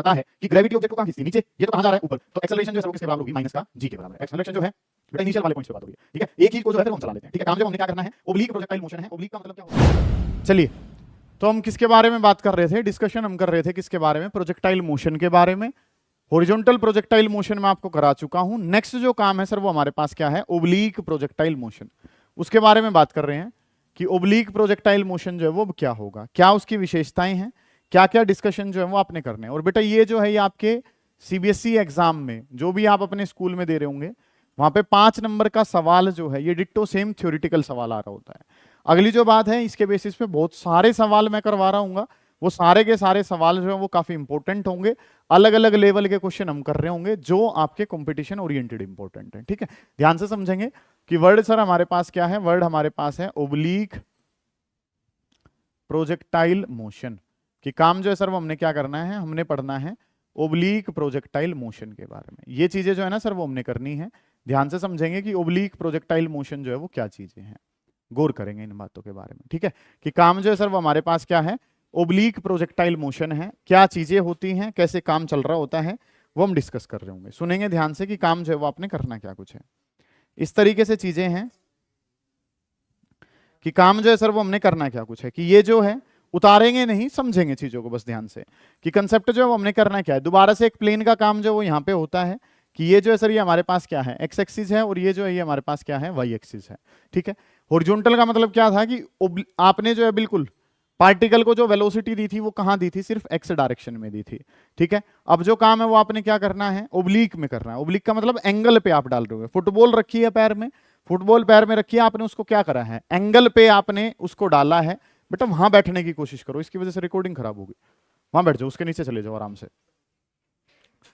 पता है कि ग्रेविटी ऑब्जेक्ट को कहां खींचती है, नीचे, ये तो कहां जा रहा है, ऊपर, तो एक्सेलरेशन जो है वो किसके बराबर होगी, माइनस का जी के बराबर है। एक्सेलरेशन जो है बेटा इनिशियल वाले पॉइंट्स पे बात हो रही है, ठीक है। एक ही को जो है फिर हम चला लेते हैं, ठीक है। काम जो हमने क्या करना है, ओब्लीक प्रोजेक्टाइल मोशन है। ओब्लीक का मतलब क्या होता है, चलिए तो हम किसके बारे में बात कर रहे थे, डिस्कशन हम कर रहे थे किसके बारे में, प्रोजेक्टाइल मोशन के बारे में। हॉरिजॉन्टल प्रोजेक्टाइल मोशन में आपको करा चुका हूं। नेक्स्ट जो काम है सर वो हमारे पास क्या है, ओब्लीक प्रोजेक्टाइल मोशन, उसके बारे में बात कर रहे हैं कि ओब्लीक प्रोजेक्टाइल मोशन जो है वो क्या होगा, क्या उसकी विशेषताएं हैं, क्या क्या डिस्कशन जो है वो आपने करने हैं। और बेटा ये जो है ये आपके सीबीएसई एग्जाम में जो भी आप अपने स्कूल में दे रहे होंगे वहां पे 5 नंबर का सवाल जो है ये डिट्टो सेम थ्योरेटिकल सवाल आ रहा होता है। अगली जो बात है इसके बेसिस पे बहुत सारे सवाल मैं करवा रहा हूँ, वो सारे के सारे सवाल जो है वो काफी इंपॉर्टेंट होंगे, अलग अलग लेवल के क्वेश्चन हम कर रहे होंगे जो आपके कंपटीशन ओरिएंटेड इंपॉर्टेंट है, ठीक है। ध्यान से समझेंगे कि वर्ड सर हमारे पास क्या है, वर्ड हमारे पास है ओब्लीक प्रोजेक्टाइल मोशन। कि काम जो है सर वो हमने क्या करना है, हमने पढ़ना है ओब्लीक प्रोजेक्टाइल मोशन के बारे में। ये चीजें जो है ना सर वो हमने करनी है, ध्यान से समझेंगे कि ओब्लीक प्रोजेक्टाइल मोशन जो है वो क्या चीजें हैं, गौर करेंगे इन बातों के बारे में, ठीक है। कि काम जो है सर वो हमारे पास क्या है, ओब्लीक प्रोजेक्टाइल मोशन है, क्या चीजें होती हैं, कैसे काम चल रहा होता है, वो हम डिस्कस कर रहे होंगे। सुनेंगे ध्यान से कि काम जो है वो आपने करना क्या कुछ है। इस तरीके से चीजें हैं कि काम जो है सर वो हमने करना क्या कुछ है, कि ये जो है उतारेंगे नहीं, समझेंगे चीजों को बस ध्यान से कि कंसेप्ट जो है वो हमने करना क्या है। दोबारा से एक प्लेन का काम जो वो यहाँ पे होता है कि ये जो है सर ये हमारे पास क्या है, एक्स एक्सिस है, और ये जो है ये हमारे पास क्या है, वाई एक्सिस है, ठीक है। हॉरिजॉन्टल का मतलब क्या था कि आपने जो है बिल्कुल पार्टिकल को जो वेलोसिटी दी थी वो कहां दी थी, सिर्फ एक्स डायरेक्शन में दी थी, ठीक है। अब जो काम है वो आपने क्या करना है, ओब्लीक में करना है। ओब्लीक का मतलब एंगल पे आप डाल रहे हो। फुटबॉल रखी है पैर में, फुटबॉल पैर में रखी है, आपने उसको क्या करा है, एंगल पे आपने उसको डाला है। बेटा वहां बैठने की कोशिश करो, इसकी वजह से रिकॉर्डिंग खराब होगी। वहां बैठ जाओ, उसके नीचे चले जाओ आराम से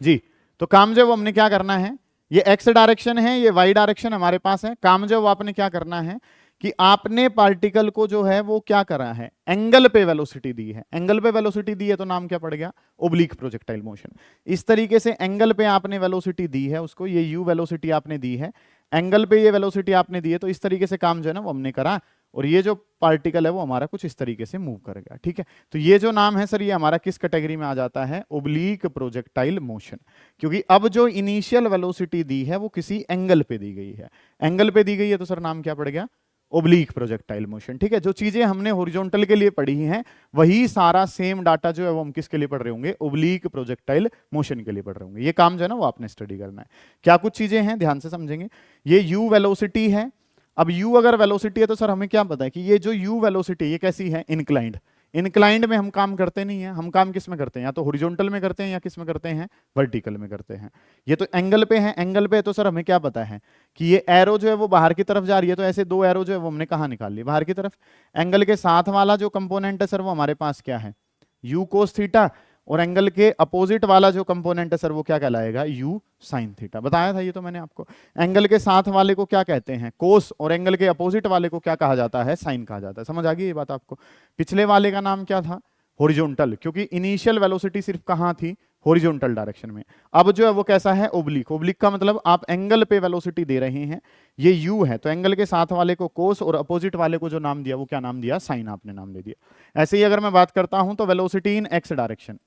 जी। तो काम जो वो हमने क्या करना है, ये एक्स डायरेक्शन है, ये वाई डायरेक्शन हमारे पास है। काम जो वो आपने क्या करना है कि आपने पार्टिकल को जो है वो क्या करा है, एंगल पे वेलोसिटी दी है। एंगल पे वेलोसिटी दी है तो नाम क्या पड़ गया, ओब्लीक प्रोजेक्टाइल मोशन। इस तरीके से एंगल पे आपने वेलोसिटी दी है उसको, ये यू वेलोसिटी आपने दी है, एंगल पे ये वेलोसिटी आपने दी है, तो इस तरीके से काम जो है ना वो हमने करा। और ये जो पार्टिकल है वो हमारा कुछ इस तरीके से मूव करेगा, ठीक है। तो ये जो नाम है सर ये हमारा किस कैटेगरी में आ जाता है, ओब्लीक प्रोजेक्टाइल मोशन। क्योंकि अब जो इनिशियल वेलोसिटी दी है वो किसी एंगल पे दी गई है, एंगल पे दी गई है, तो सर नाम क्या पड़ गया, ओब्लीक प्रोजेक्टाइल मोशन, ठीक है। जो चीजें हमने हॉरिजॉन्टल के लिए पढ़ी हैं वही सारा सेम डाटा जो है वो हम किसके लिए पढ़ रहे होंगे, ओब्लीक प्रोजेक्टाइल मोशन के लिए पढ़ रहे होंगे। ये काम जो है ना वो आपने स्टडी करना है। क्या कुछ चीजें हैं ध्यान से समझेंगे। ये u वेलोसिटी है। अब u अगर वेलोसिटी है तो सर हमें क्या पता है कि ये जो u वेलोसिटी ये कैसी है, इंक्लाइंड। इंक्लाइंड में हम काम करते नहीं है, हम काम किस में करते हैं, या तो हॉरिजॉन्टल में करते हैं या किस में करते हैं, वर्टिकल में करते हैं। ये तो एंगल पे है, एंगल पे तो सर हमें क्या पता है कि ये एरो जो है वो बाहर की तरफ जा रही है, तो ऐसे दो एरो जो है वो हमने कहाँ निकाल ली, बाहर की तरफ। एंगल के साथ वाला जो कंपोनेंट है सर वो हमारे पास क्या है, u cos थीटा, और एंगल के अपोजिट वाला जो कंपोनेंट है सर वो क्या कहलाएगा, u sin थीटा। बताया था ये तो मैंने आपको। एंगल के साथ वाले को क्या कहते हैं, कोस, और एंगल के अपोजिट वाले को क्या कहा जाता है, साइन कहा जाता है। समझ आ गई ये बात आपको। पिछले वाले का नाम क्या था, हॉरिजॉन्टल, क्योंकि इनिशियल वेलोसिटी सिर्फ कहां थी, हॉरिजॉन्टल डायरेक्शन में। अब जो है वो कैसा है, ओब्लिक। ओब्लिक का मतलब आप एंगल पे वेलोसिटी दे रहे हैं, ये u है, तो एंगल के साथ वाले को कोस और अपोजिट वाले को जो नाम दिया वो क्या नाम दिया, साइन आपने नाम दे दिया। ऐसे ही अगर मैं बात करता हूं तो velocity in x direction,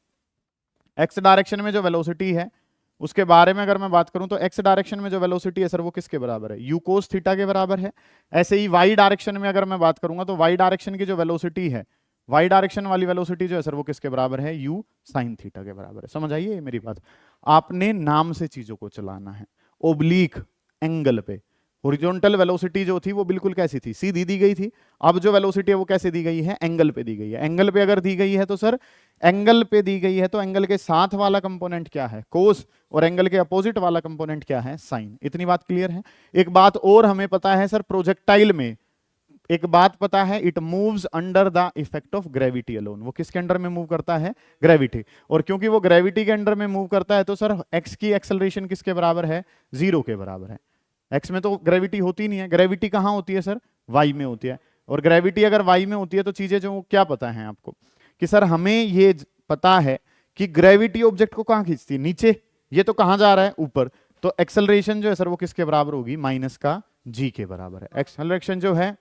x direction में जो वेलोसिटी है उसके बारे में अगर मैं बात करूं तो एक्स डायरेक्शन में जो वेलोसिटी है सर वो किसके बराबर है, u cos थीटा के बराबर है। ऐसे ही वाई डायरेक्शन में अगर मैं बात करूंगा तो वाई डायरेक्शन की जो वेलोसिटी है, वाई डायरेक्शन वाली वेलोसिटी जो है सर वो किसके बराबर है, u sin थीटा के बराबर है। समझ आइए मेरी बात। आपने नाम से चीजों को चलाना है। ओब्लीक एंगल पे, हॉरिजॉन्टल वेलोसिटी जो थी वो बिल्कुल कैसी थी, सीधी दी गई थी। अब जो वेलोसिटी है वो कैसे दी गई है, एंगल पे दी गई है। एंगल पे अगर दी गई है तो सर एंगल पे दी गई है तो एंगल के साथ वाला कंपोनेंट क्या है, कोस, और एंगल के अपोजिट वाला कंपोनेंट क्या है, साइन। इतनी बात क्लियर है। एक बात और हमें पता है सर, प्रोजेक्टाइल में एक बात पता है, it moves under the effect of gravity alone. वो किसके अंडर में मूव करता है, ग्रेविटी। और क्योंकि वो ग्रेविटी के अंडर में मूव करता है तो सर एक्स की एक्सेलरेशन किसके बराबर है, 0 के बराबर है। एक्स में तो ग्रेविटी होती नहीं है, ग्रेविटी कहां होती है सर, वाई में होती है। और ग्रेविटी अगर वाई में होती है तो चीजें जो क्या पता है आपको कि सर हमें ये पता है कि ग्रेविटी ऑब्जेक्ट को कहां खींचती है, नीचे। ये तो कहां जा रहा है, ऊपर। तो एक्सेलरेशन जो है सर वो किसके बराबर होगी, माइनस का जी के बराबर है। एक्सेलरेशन जो है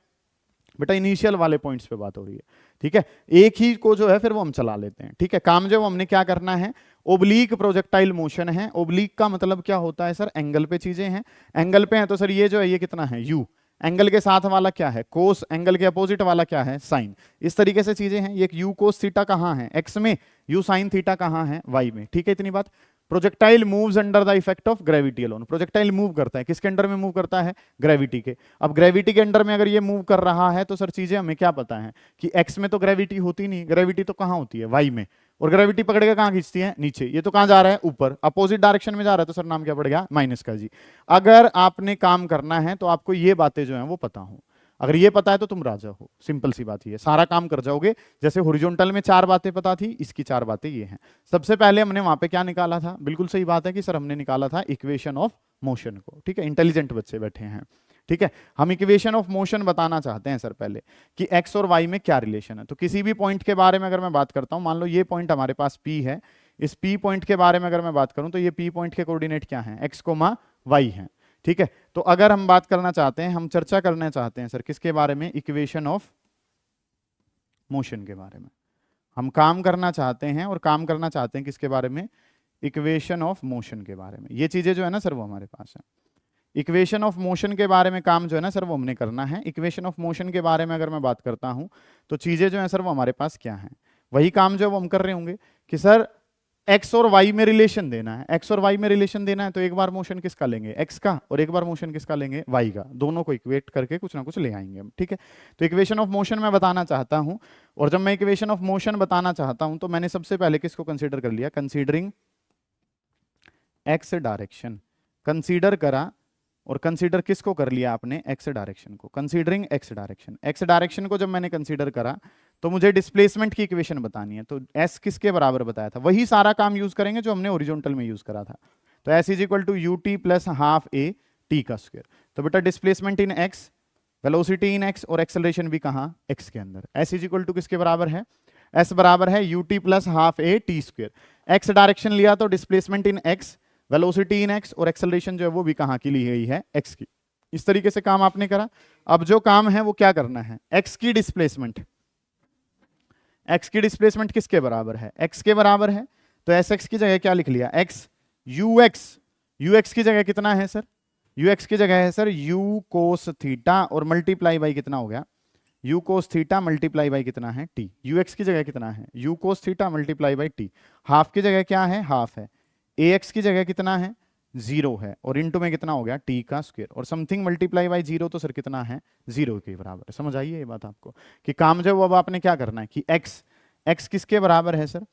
बेटा इनिशियल वाले पॉइंट्स पे बात हो रही है, ठीक है। एक ही को जो है फिर वो हम चला लेते हैं, ठीक है। काम जो हमने क्या करना है, ओब्लीक प्रोजेक्टाइल मोशन है। ओब्लीक का मतलब क्या होता है सर, एंगल पे चीजें हैं, एंगल पे है तो सर ये जो है ये कितना है u, एंगल के साथ वाला क्या है कोस, एंगल के अपोजिट वाला क्या है साइन। इस तरीके से चीजें हैं। ये यू कोस थीटा कहाँ है x में, यू साइन थीटा कहाँ है y में। ठीक है, इतनी बात। Projectile moves under the effect of gravity alone. Projectile move करता है किसके अंडर में मूव करता है, ग्रेविटी के। अब ग्रेविटी के अंडर में अगर ये मूव कर रहा है तो सर चीजें हमें क्या पता है कि x में तो ग्रेविटी होती नहीं, ग्रेविटी तो कहाँ होती है y में, और ग्रेविटी पकड़ के कहाँ खींचती है, नीचे। ये तो कहाँ जा रहा है, ऊपर, अपोजिट डायरेक्शन में जा रहा है, तो सर नाम क्या पड़ गया, माइनस का जी। अगर आपने काम करना है तो आपको ये बातें जो है वो पता हो। अगर ये पता है तो तुम राजा हो, सिंपल सी बात ये, सारा काम कर जाओगे। जैसे हॉरिजॉन्टल में 4 बातें पता थी, इसकी 4 बातें ये हैं। सबसे पहले हमने वहां पे क्या निकाला था, बिल्कुल सही बात है कि सर हमने निकाला था इक्वेशन ऑफ मोशन को। ठीक है, इंटेलिजेंट बच्चे बैठे हैं। ठीक है, हम इक्वेशन ऑफ मोशन बताना चाहते हैं सर पहले कि एक्स और वाई में क्या रिलेशन है। तो किसी भी पॉइंट के बारे में अगर मैं बात करता हूं, मान लो ये पॉइंट हमारे पास P है, इस P पॉइंट के बारे में अगर मैं बात करूं तो ये P पॉइंट के कोऑर्डिनेट क्या हैं, x, y हैं। ठीक है, तो अगर हम बात करना चाहते हैं, हम चर्चा करना चाहते हैं सर किसके बारे में, इक्वेशन ऑफ मोशन के बारे में हम काम करना चाहते हैं, और काम करना चाहते हैं किसके बारे में, इक्वेशन ऑफ मोशन के बारे में। ये चीजें जो है ना सर वो हमारे पास है। इक्वेशन ऑफ मोशन के बारे में काम जो है ना सर वो हमने करना है। इक्वेशन ऑफ मोशन के बारे में अगर मैं बात करता हूं तो चीजें जो है सर वो हमारे पास क्या है, वही काम जो वो हम कर रहे होंगे कि सर एक्स और वाई में रिलेशन देना है। एक्स और वाई में रिलेशन देना है तो एक बार मोशन किसका लेंगे, एक्स का, और एक बार मोशन किसका लेंगे, वाई का। दोनों को इक्वेट करके कुछ ना कुछ ले आएंगे हम। ठीक है, तो इक्वेशन ऑफ मोशन मैं बताना चाहता हूं, और जब मैं इक्वेशन ऑफ मोशन बताना चाहता हूं तो मैंने सबसे पहले किसको कंसीडर कर लिया, कंसीडरिंग एक्स डायरेक्शन। कंसीडर करा, और कंसीडर किसको कर लिया आपने, एक्स डायरेक्शन को। Considering x direction, x direction को जब मैंने कंसीडर करा तो मुझे डिस्प्लेसमेंट की इक्वेशन बतानी है। तो एस किसके बराबर बताया था, वही सारा काम यूज करेंगे जो हमने ओरिजेंटल में यूज करा था। तो s is equal to u t plus half a t का स्क्वायर। तो बेटा displacement in x, velocity in x, और एक्सेलरेशन भी कहाँ, एक्स के अंदर। एस इज इक्वल टू किसके बराबर है, एस बराबर है u t plus half a t square. X direction लिया तो displacement in x, velocity in x, और एक्सेलरेशन जो है वो भी कहाँ की ली गई है, एक्स की। इस तरीके से काम आपने करा। अब जो काम है वो क्या करना है, एक्स की डिस्प्लेसमेंट, एक्स की डिस्प्लेसमेंट किसके बराबर है, एक्स के बराबर है। तो एस एक्स की जगह क्या लिख लिया, x u x. U x की जगह कितना है सर, यू एक्स की जगह है सर यू कोस थीटा, और मल्टीप्लाई बाई कितना हो गया, you cos theta multiply by कितना है, टी। यू एक्स की जगह कितना है, you cos theta multiply by T. Half की जगह क्या है, हाफ है। ए एक्स की जगह कितना है, 0 है, और इंटू में कितना हो गया, टी का स्क्वायर, और समथिंग मल्टीप्लाई बाई 0 तो सर कितना है, 0 के बराबर। समझ आइए ये बात आपको कि काम जो अब आपने क्या करना है कि एक्स, एक्स किसके बराबर है सर,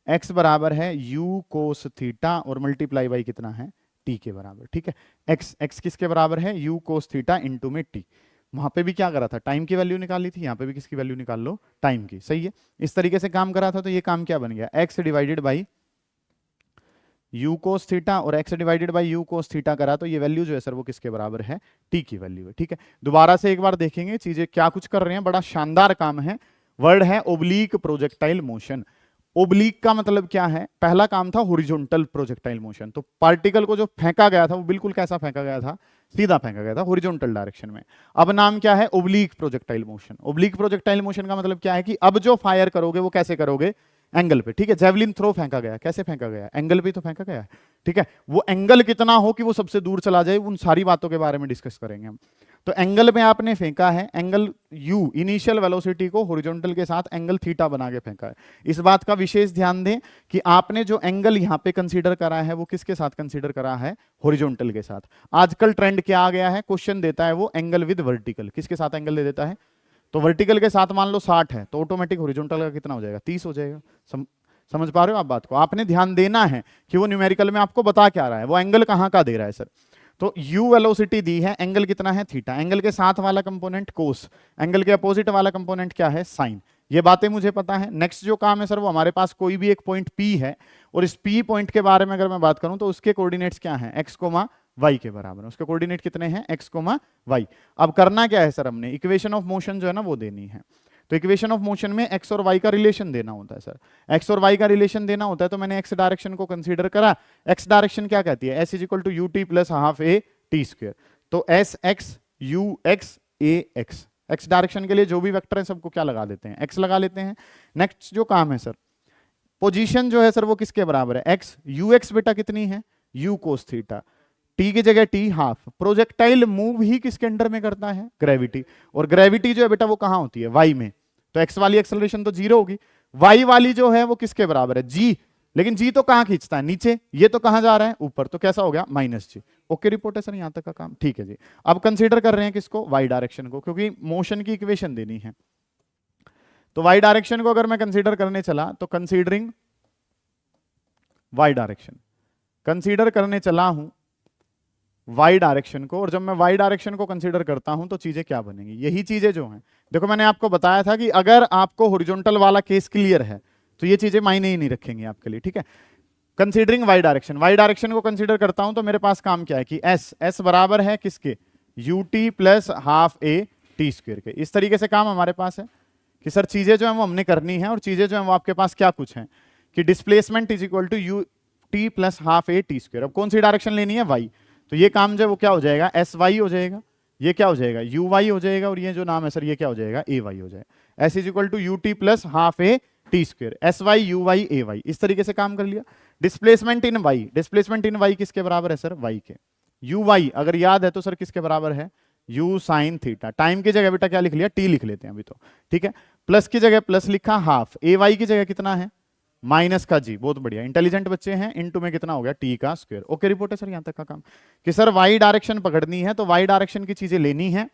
एक्स बराबर है यू कोस थीटा, और मल्टीप्लाई बाई कितना है, टी के बराबर। ठीक है, एक्स, एक्स किसके बराबर है, यू कोस थीटा इंटू में टी। वहां पे भी क्या करा था, टाइम की वैल्यू निकाली थी, यहाँ पे भी किसकी वैल्यू निकाल लो, टाइम की। सही है, इस तरीके से काम करा था। तो ये काम क्या बन गया, x divided by u cos theta, और x divided by u cos theta करा तो ये वैल्यू जो है सर वो किसके बराबर है, टी की वैल्यू है। ठीक है, दोबारा से एक बार देखेंगे चीजें क्या कुछ कर रहे हैं, बड़ा शानदार काम है। वर्ड है ओब्लीक प्रोजेक्टाइल मोशन। ओब्लीक का मतलब क्या है, पहला काम था हॉरिजॉन्टल प्रोजेक्टाइल मोशन। तो पार्टिकल को जो फेंका गया था वो बिल्कुल कैसा फेंका गया था, सीधा फेंका गया था हॉरिजॉन्टल डायरेक्शन में। अब नाम क्या है, oblique projectile motion. Oblique projectile motion का मतलब क्या है कि अब जो फायर करोगे वो कैसे करोगे, एंगल पे। ठीक है, जेवलिन थ्रो फेंका गया, कैसे फेंका गया, एंगल पे तो फेंका गया है। ठीक है, वो एंगल कितना हो कि वो सबसे दूर चला जाए, उन सारी बातों के बारे में डिस्कस करेंगे हम। तो एंगल में आपने फेंका है, एंगल u, इनिशियल वेलोसिटी को हॉरिजॉन्टल के साथ एंगल थीटा बना के फेंका है। इस बात का विशेष ध्यान दें कि आपने जो एंगल यहां पे कंसीडर करा है वो किसके साथ कंसीडर करा है, हॉरिजॉन्टल के साथ। आजकल ट्रेंड क्या आ गया है, क्वेश्चन देता है वो एंगल विद वर्टिकल, किसके साथ एंगल दे देता है, तो वर्टिकल के साथ मान लो 60 है तो ऑटोमेटिक हॉरिजॉन्टल का कितना हो जाएगा, 30 हो जाएगा। समझ पा रहे हो आप बात को, आपने ध्यान देना है कि वो न्यूमेरिकल में आपको बता क्या रहा है, वो एंगल कहां का दे रहा है सर। तो u वेलोसिटी दी है, एंगल कितना है, थीटा, एंगल के साथ वाला कंपोनेंट कोस, एंगल के अपोजिट वाला कंपोनेंट क्या है, साइन। ये बातें मुझे पता है। नेक्स्ट जो काम है सर वो हमारे पास कोई भी एक पॉइंट P है, और इस P पॉइंट के बारे में अगर मैं बात करूं तो उसके कोऑर्डिनेट्स क्या हैं, x, y के बराबर है। उसके कोऑर्डिनेट कितने हैं, x, y। अब करना क्या है सर, हमने इक्वेशन ऑफ मोशन जो है ना वो देनी है। तो इक्वेशन ऑफ मोशन में x और y का रिलेशन देना होता है सर। x और y का रिलेशन देना होता है तो मैंने x डायरेक्शन को कंसीडर करा। x डायरेक्शन क्या कहती है, s is equal to u t plus half a t square. तो s x u x a x, x direction के लिए जो भी वेक्टर है सबको क्या लगा देते हैं, x लगा लेते हैं। नेक्स्ट जो काम है सर, पोजीशन जो है सर वो किसके बराबर है, एक्स, यू एक्स बेटा कितनी है, यू कोस थीटा, टी की जगह टी हाफ। प्रोजेक्टाइल मूव ही किसके अंडर में करता है, ग्रेविटी, और ग्रेविटी जो है बेटा वो कहां होती है, वाई में, तो एक्स वाली एक्सेलरेशन तो जीरो होगी, वाई वाली जो है वो किसके बराबर है, जी, लेकिन जी तो कहां खींचता है, नीचे, ये तो कहां जा रहा है, ऊपर, तो कैसा हो गया, माइनस जी। ओके रिपोर्ट है सर, यहां तक का काम ठीक है जी। अब कंसीडर कर रहे हैं किसको, वाई डायरेक्शन को, क्योंकि मोशन की इक्वेशन देनी है। तो वाई डायरेक्शन को अगर मैं कंसीडर करने चला तो कंसीडरिंग वाई डायरेक्शन, कंसीडर करने चला हूं वाई डायरेक्शन को, और जब मैं वाई डायरेक्शन को कंसीडर करता हूं तो चीजें क्या बनेंगी, यही चीजें जो हैं, देखो मैंने आपको बताया था कि अगर आपको हॉरिजॉन्टल वाला केस क्लियर है तो ये चीजें मायने ही नहीं रखेंगी आपके लिए, ठीक है। Considering y direction, y direction को कंसीडर करता हूं तो मेरे पास काम क्या है कि एस बराबर है किसके, you t plus half a t square के। इस तरीके से काम हमारे पास है कि सर चीजें जो है वो हमने करनी है, और चीजें जो है वो आपके पास क्या कुछ है कि displacement is equal to u t plus half a t square. अब कौन सी डायरेक्शन लेनी है, वाई, तो ये काम जो है वो क्या हो जाएगा, एस वाई हो जाएगा, ये क्या हो जाएगा, यू वाई हो जाएगा, और ये जो नाम है सर ये क्या हो जाएगा, ए वाई हो जाएगा। S is equal to u t plus half a t square, s y u y a y, इस तरीके से काम कर लिया। Displacement in y, displacement in y किसके बराबर है सर, वाई के। यू वाई अगर याद है तो सर किसके बराबर है, यू साइन थीटा, टाइम की जगह बेटा क्या लिख लिया, टी लिख लेते हैं अभी तो, ठीक है। प्लस की जगह प्लस लिखा, हाफ, ए वाई की जगह कितना है, माइनस का जी, बहुत बढ़िया, इंटेलिजेंट बच्चे हैं, इनटू में कितना हो गया, टी का स्क्वायर। ओके रिपोर्ट है सर, यहां तक का काम कि सर वाई डायरेक्शन पकड़नी है तो वाई डायरेक्शन की चीजें लेनी है।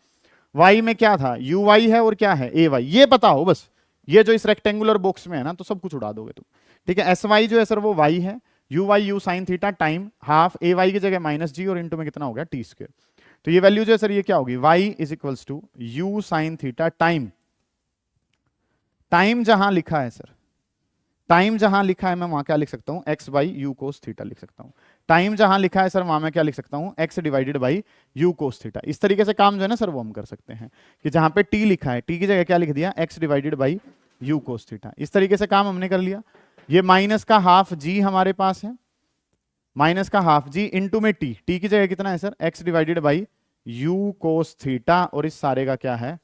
वाई में क्या था, यू वाई है और क्या है, ए वाई, ये पता हो बस, ये जो इस रेक्टेंगुलर बॉक्स में है ना तो सब कुछ उड़ा दोगे तुम, ठीक है। एस वाई जो है सर वो वाई है, u y u sine theta time half, a y की जगह माइनस जी, और इनटू में कितना हो गया, टी स्क्वायर। तो ये वैल्यू जो है सर ये क्या होगी, y is equals to u sine theta time, time जहां लिखा है सर, टाइम जहां लिखा है मैं वहां क्या लिख सकता हूं, x by u cos theta लिख सकता हूं। टाइम जहां लिखा है सर वहां मैं क्या लिख सकता हूं, x divided by u cos theta. इस तरीके से काम जो है ना सर वो हम कर सकते हैं कि जहां पे टी लिखा है, टी की जगह क्या लिख दिया, x divided by u cos theta. इस तरीके से काम हमने कर लिया। ये माइनस का हाफ जी हमारे पास है, माइनस का हाफ जी इंटू में टी, टी की जगह कितना है sir, x divided by u cos theta, और इस सारे का क्या है,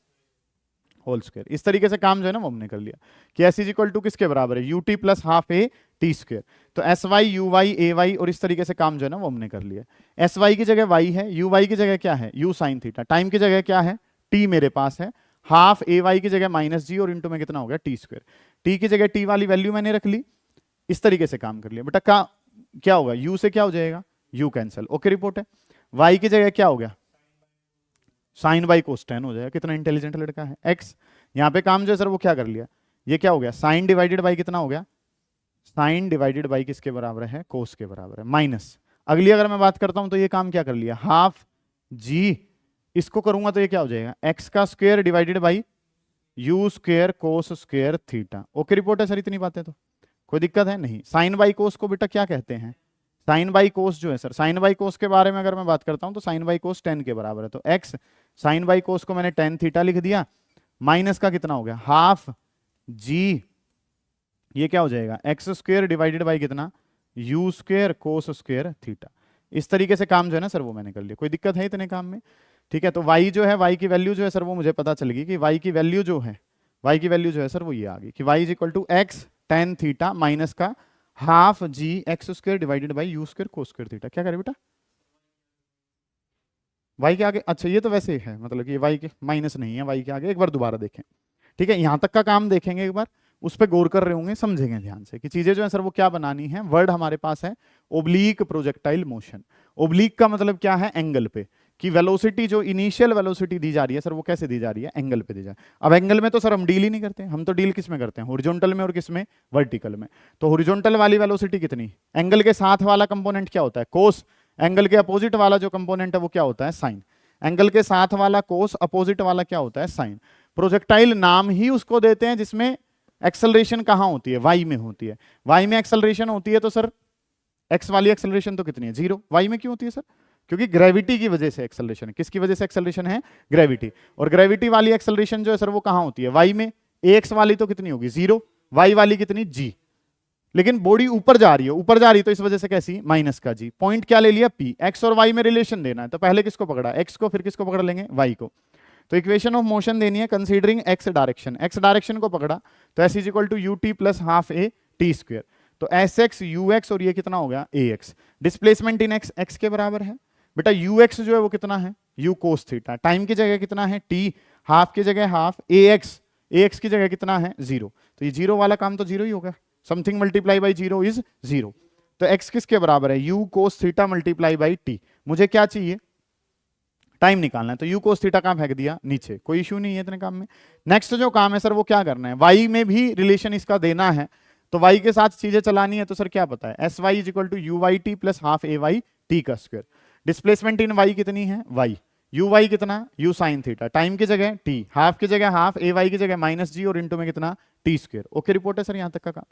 होल स्क्वायर। इस तरीके से काम जो है ना वो हमने कर लिया कि एस इज इक्वल टू किसके बराबर है, u t plus half a t square. तो s y u y a y, और इस तरीके से काम जो है ना वो हमने कर लिया। एस वाई की जगह वाई है, यू वाई की जगह क्या है, यू साइन थीटा, टाइम की जगह क्या है, टी मेरे पास है, हाफ ए वाई की जगह माइनस जी, और इंटू में कितना हो गया, टी स्क्वायर। टी की जगह टी वाली वैल्यू मैंने रख ली, इस तरीके से काम कर लिया बेटा। क्या होगा, यू से क्या हो जाएगा, यू कैंसिल। ओके रिपोर्ट है। वाई की जगह क्या हो गया, साइन बाई कोस टेन हो जाएगा। कितना इंटेलिजेंट लड़का है। एक्स, यहां पे काम जो है सर वो क्या कर लिया, ये क्या हो गया, साइन डिवाइडेड बाई कितना हो गया, साइन डिवाइडेड बाई किसके बराबर है, कोस के बराबर है, माइनस। अगली अगर मैं बात करता हूं तो ये काम क्या कर लिया, हाफ जी, इसको करूंगा तो ये क्या हो जाएगा, एक्स का square divided by u square cos square theta. Okay report है सर, इतनी बातें तो कोई दिक्कत है नहीं। साइन बाई कोस को बेटा क्या कहते हैं, साइन बाई कोस जो है सर, साइन बाई कोस के बारे में अगर मैं बात करता हूं तो साइन बाई कोस 10 के बराबर है। तो एक्स साइन बाई कोस को मैंने 10 थीटा लिख दिया, माइनस का कितना हो गया, हाफ जी, ये क्या हो जाएगा, एक्स स्क्वायर डिवाइडेड बाई कितना, you square cos square theta. इस तरीके से काम जो है ना सर वो मैंने कर लिया। कोई दिक्कत है इतने काम में, ठीक है। तो y जो है, y की वैल्यू जो है सर वो मुझे पता चल गई कि y की वैल्यू जो है, y की वैल्यू जो है सर वो ये आ गई कि y is equal to x tan theta minus का half g x square divided by u square cos square theta. क्या करे बेटा, y के आगे, अच्छा ये तो वैसे है, मतलब कि y के माइनस नहीं है, y के आगे। एक बार दोबारा देखें, ठीक है, यहां तक का काम देखेंगे एक बार, उस पर गौर कर रहे होंगे, समझेंगे ध्यान से कि चीजें जो है सर वो क्या बनानी है। वर्ड हमारे पास है ओब्लीक प्रोजेक्टाइल मोशन। ओब्लीक का मतलब क्या है, एंगल पे, कि वेलोसिटी जो इनिशियल वेलोसिटी दी जा रही है सर वो कैसे दी जा रही है, एंगल पे दी जा रही है। अब एंगल में तो सर हम डील ही नहीं करते, हम तो डील किस में करते हैं, हॉरिजॉन्टल में और किस में, वर्टिकल में। तो हॉरिजॉन्टल वाली वेलोसिटी कितनी, एंगल के साथ वाला कंपोनेंट क्या होता है, कोस, एंगल के अपोजिट वाला जो कंपोनेंट है वो क्या होता है, साइन। एंगल के साथ वाला कोस, अपोजिट वाला क्या होता है, साइन। प्रोजेक्टाइल नाम ही उसको देते हैं जिसमें एक्सेलरेशन कहां होती है, वाई में होती है। वाई में एक्सेलरेशन होती है तो सर एक्स वाली एक्सेलरेशन तो कितनी है, जीरो। वाई में क्यों होती है सर, क्योंकि ग्रेविटी की वजह से एक्सेलरेशन है। किसकी वजह से एक्सेलरेशन है, ग्रेविटी। और ग्रेविटी वाली एक्सेलरेशन जो है सर वो कहां होती है, वाई में। एक्स वाली तो कितनी होगी, जीरो, वाई वाली कितनी, जी। लेकिन बॉडी ऊपर जा रही है, ऊपर जा रही है तो इस वजह से कैसी, माइनस का जी। पॉइंट क्या ले लिया, पी। एक्स और वाई में रिलेशन देना है तो पहले किसको पकड़ा, एक्स को, फिर किसको पकड़ लेंगे, वाई को। तो इक्वेशन ऑफ मोशन देनी है considering x direction. X direction को पकड़ा तो s is equal to u t plus half a t square. तो एस एक्स यू एक्स और ये कितना हो गया a x. Displacement in x x के बराबर है बेटा, यू एक्स जो है वो कितना है यू कोस थीटा, टाइम की जगह कितना है टी, हाफ की जगह हाफ, ए एक्स की जगह कितना है जीरो, तो ये जीरो वाला काम तो जीरो ही होगा, something multiply by zero is zero. तो एक्स किसके बराबर है you cos theta multiply by T. मुझे क्या चाहिए टाइम निकालना है, तो यू कोस थीटा कहां फेंक दिया नीचे, कोई इशू नहीं है इतने काम में। नेक्स्ट जो काम है सर वो क्या करना है, वाई में भी रिलेशन इसका देना है, तो वाई के साथ चीजें चलानी है, तो सर क्या पता है s y is equal to u y t plus half a y t का स्क्वायर। डिस्प्लेसमेंट इन वाई कितनी है वाई, यू वाई कितना यू साइन थीटा, टाइम की जगह टी, हाफ की जगह हाफ, ए वाई की जगह माइनस जी और इंटू में कितना टी स्क्वायर। ओके रिपोर्ट है सर यहां तक का काम।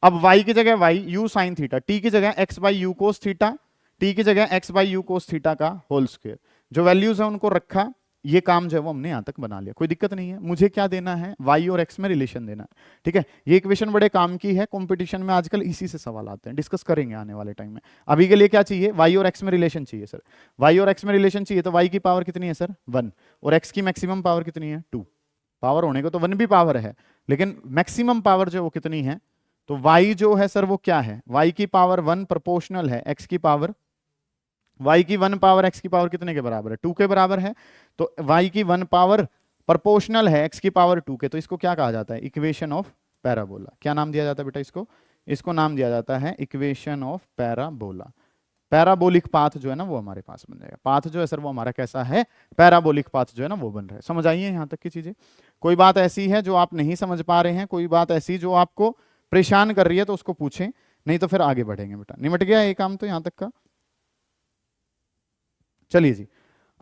अब y की जगह y u sine theta, t की जगह x by u cos theta, t की जगह x by u cos theta का होल स्क्वायर। जो वैल्यूज है उनको रखा, ये काम जो है वो हमने यहां तक बना लिया, कोई दिक्कत नहीं है। मुझे क्या देना है y और x में रिलेशन देना है, ठीक है। ये इक्वेशन बड़े काम की है, कंपटीशन में आजकल इसी से सवाल आते हैं, डिस्कस करेंगे आने वाले टाइम में। अभी के लिए क्या चाहिए y और x में रिलेशन चाहिए सर, y और x में रिलेशन चाहिए, तो y की पावर कितनी है सर 1 और x की मैक्सिमम पावर कितनी है 2। पावर होने को तो 1 भी पावर है, लेकिन मैक्सिमम पावर जो वो कितनी है, तो y जो है सर वो क्या है, y की पावर 1 प्रोपोर्शनल है x की पावर, y की 1 पावर x की पावर कितने के बराबर है 2 के बराबर है, तो y की 1 पावर प्रोपोर्शनल है x की पावर 2 के, तो इसको क्या कहा जाता है इक्वेशन ऑफ पैराबोला। क्या नाम दिया जाता है बेटा इसको नाम दिया जाता है equation of parabola. Parabolic path जो है ना वो हमारे पास बन जाएगा, पाथ जो है सर वो हमारा कैसा है पैराबोलिक पाथ जो है ना वो बन रहा है। समझ आइए यहां तक की चीजें, कोई बात ऐसी है जो आप नहीं समझ पा रहे हैं, कोई बात ऐसी जो आपको परेशान कर रही है तो उसको पूछें, नहीं तो फिर आगे बढ़ेंगे बेटा। निमट गया ये काम तो यहां तक का। चलिए जी,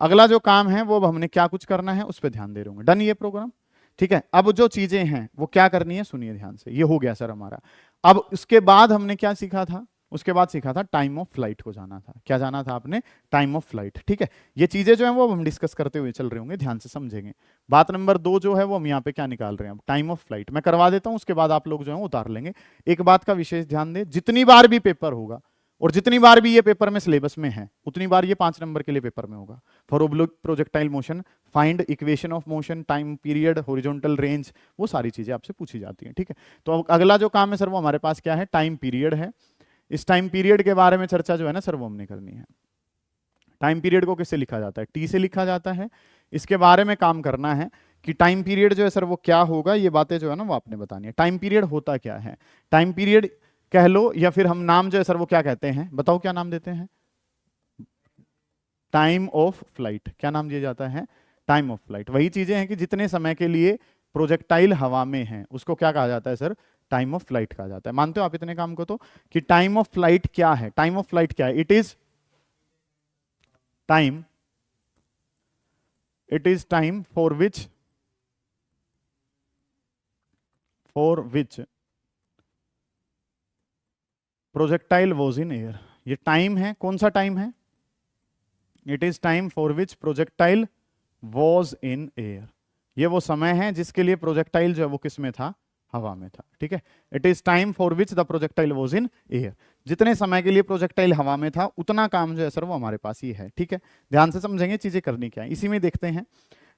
अगला जो काम है वो अब हमने क्या कुछ करना है उस पर ध्यान दे रहे होंगे। डन ये प्रोग्राम, ठीक है। अब जो चीजें हैं वो क्या करनी है सुनिए ध्यान से, ये हो गया सर हमारा। अब उसके बाद हमने क्या सीखा था, उसके बाद सीखा था टाइम ऑफ फ्लाइट को जाना था। क्या जाना था आपने, टाइम ऑफ फ्लाइट, ठीक है। ये चीजें जो है वो हम डिस्कस करते हुए चल रहे होंगे, ध्यान से समझेंगे। बात नंबर 2 जो है वो हम यहाँ पे क्या निकाल रहे हैं, टाइम ऑफ फ्लाइट मैं करवा देता हूँ, उसके बाद आप लोग जो है उतार लेंगे। एक बात का विशेष ध्यान दें, जितनी बार भी पेपर होगा और जितनी बार भी ये पेपर में सिलेबस में है उतनी बार ये 5 नंबर के लिए पेपर में होगा। For oblique projectile motion find equation of motion, time period, horizontal range, वो सारी चीजें आपसे पूछी जाती हैं, ठीक है। तो अगला जो काम है सर वो हमारे पास क्या है, टाइम पीरियड है। इस टाइम पीरियड के बारे में चर्चा जो है ना सर वो हमने करनी है। टाइम पीरियड को किससे लिखा जाता है, टी से लिखा जाता है। इसके बारे में काम करना है कि टाइम पीरियड जो है सर वो क्या होगा, ये बातें जो है ना वो आपने बतानी है। टाइम पीरियड होता क्या है, टाइम पीरियड कह लो या फिर हम नाम जो है सर वो क्या कहते हैं, बताओ क्या नाम देते हैं, टाइम ऑफ फ्लाइट। क्या नाम दिया जाता है, टाइम ऑफ फ्लाइट। वही चीजें हैं कि जितने समय के लिए प्रोजेक्टाइल हवा में है उसको क्या कहा जाता है सर, टाइम ऑफ फ्लाइट कहा जाता है। मानते हो आप इतने काम को तो, कि टाइम ऑफ फ्लाइट क्या है, टाइम ऑफ फ्लाइट क्या है, it is time for which projectile was in air. ये टाइम है, कौन सा टाइम है, it is time for which projectile was in air. ये वो समय है जिसके लिए प्रोजेक्टाइल जो है वो किस में था, हवा में था, ठीक है। It is time for which the projectile was in air. जितने समय के लिए प्रोजेक्टाइल हवा में था उतना काम जो है सर वो हमारे पास ही है, ठीक है। ध्यान से समझेंगे चीजें करनी क्या है। इसी में देखते हैं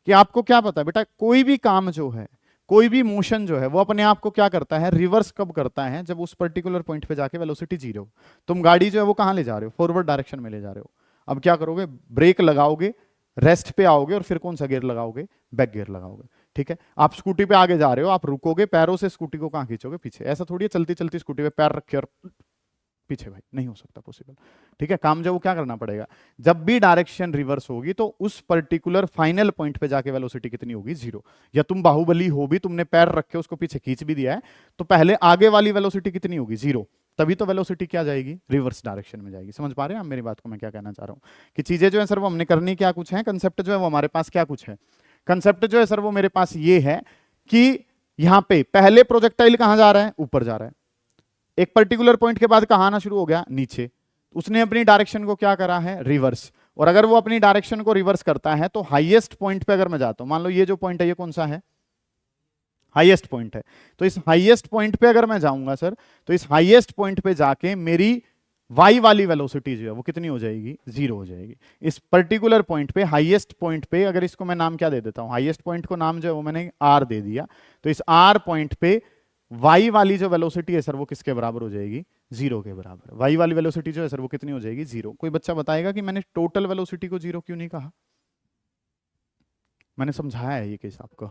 कि आपको क्या पता है बेटा, कोई भी काम जो है, कोई भी मोशन जो है वो अपने आप को क्या करता है, रिवर्स कब करता है, जब उस पर्टिकुलर पॉइंट पे जाके वेलोसिटी जीरो। तुम गाड़ी जो है वो कहां ले जा रहे हो, फॉरवर्ड डायरेक्शन में ले जा रहे हो। अब क्या करोगे, ब्रेक लगाओगे, रेस्ट पे आओगे और फिर कौन सा गियर लगाओगे, बैक गियर लगाओगे, ठीक है। आप स्कूटी पे आगे जा रहे हो, आप रुकोगे, पैरों से स्कूटी को कहां खींचोगे, पीछे। ऐसा थोड़ी है चलती चलती स्कूटी पे पैर रखे और पीछे, भाई नहीं हो सकता पॉसिबल, ठीक है। काम जो वो क्या करना पड़ेगा, जब भी डायरेक्शन रिवर्स होगी तो उस पर्टिकुलर फाइनल पॉइंट पे जाके वेलोसिटी कितनी होगी, जीरो। या तुम बाहुबली हो भी, तुमने पैर रखे उसको पीछे खींच भी दिया है, तो पहले आगे वाली वेलोसिटी कितनी होगी, जीरो। तभी तो वेलोसिटी क्या जाएगी, रिवर्स डायरेक्शन में जाएगी। समझ पा रहे हैं आप मेरी बात को, मैं क्या कहना चाह रहा हूं कि चीजें जो है सर वो हमने करनी क्या कुछ है, कंसेप्ट जो है वो हमारे पास क्या कुछ है। कंसेप्ट जो है सर वो मेरे पास ये है कि यहां पे पहले प्रोजेक्टाइल कहां जा रहा है, ऊपर जा रहा है। एक पर्टिकुलर पॉइंट के बाद कहां आना शुरू हो गया, नीचे। उसने अपनी डायरेक्शन को क्या करा है, रिवर्स। और अगर वो अपनी डायरेक्शन को रिवर्स करता है तो हाईएस्ट पॉइंट पे अगर मैं जाता हूं, मान लो ये जो पॉइंट है ये कौन सा है, हाईएस्ट पॉइंट है। तो इस हाईएस्ट पॉइंट पे अगर मैं जाऊंगा सर, तो इस हाईएस्ट पॉइंट पे जाके मेरी y वाली वेलोसिटी जो है वो कितनी हो जाएगी, जीरो हो जाएगी। इस पर्टिकुलर पॉइंट पे, हाईएस्ट पॉइंट पे, अगर इसको मैं नाम क्या दे देता हूं, हाईएस्ट पॉइंट को नाम जो है वो मैंने r दे दिया, तो इस r पॉइंट पे y वाली जो वेलोसिटी है सर वो किसके बराबर हो जाएगी, 0 के बराबर। y वाली वेलोसिटी जो है सर वो कितनी हो जाएगी, 0। कोई बच्चा बताएगा कि मैंने टोटल वेलोसिटी को 0 क्यों नहीं कहा? मैंने समझाया है ये केस आपको।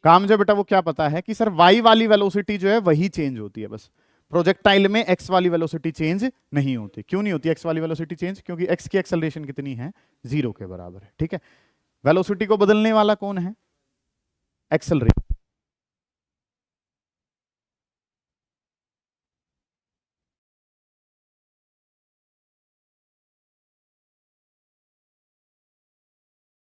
काम जो बेटा वो क्या पता है कि सर y वाली वेलोसिटी जो है वही चेंज होती है बस, प्रोजेक्टाइल में x वाली वेलोसिटी चेंज नहीं होती। क्यों नहीं होती x वाली वेलोसिटी चेंज? क्योंकि x की एक्सेलरेशन कितनी है, 0 के बराबर है। ठीक है, वेलोसिटी को बदलने वाला कौन है, एक्सेलरेशन।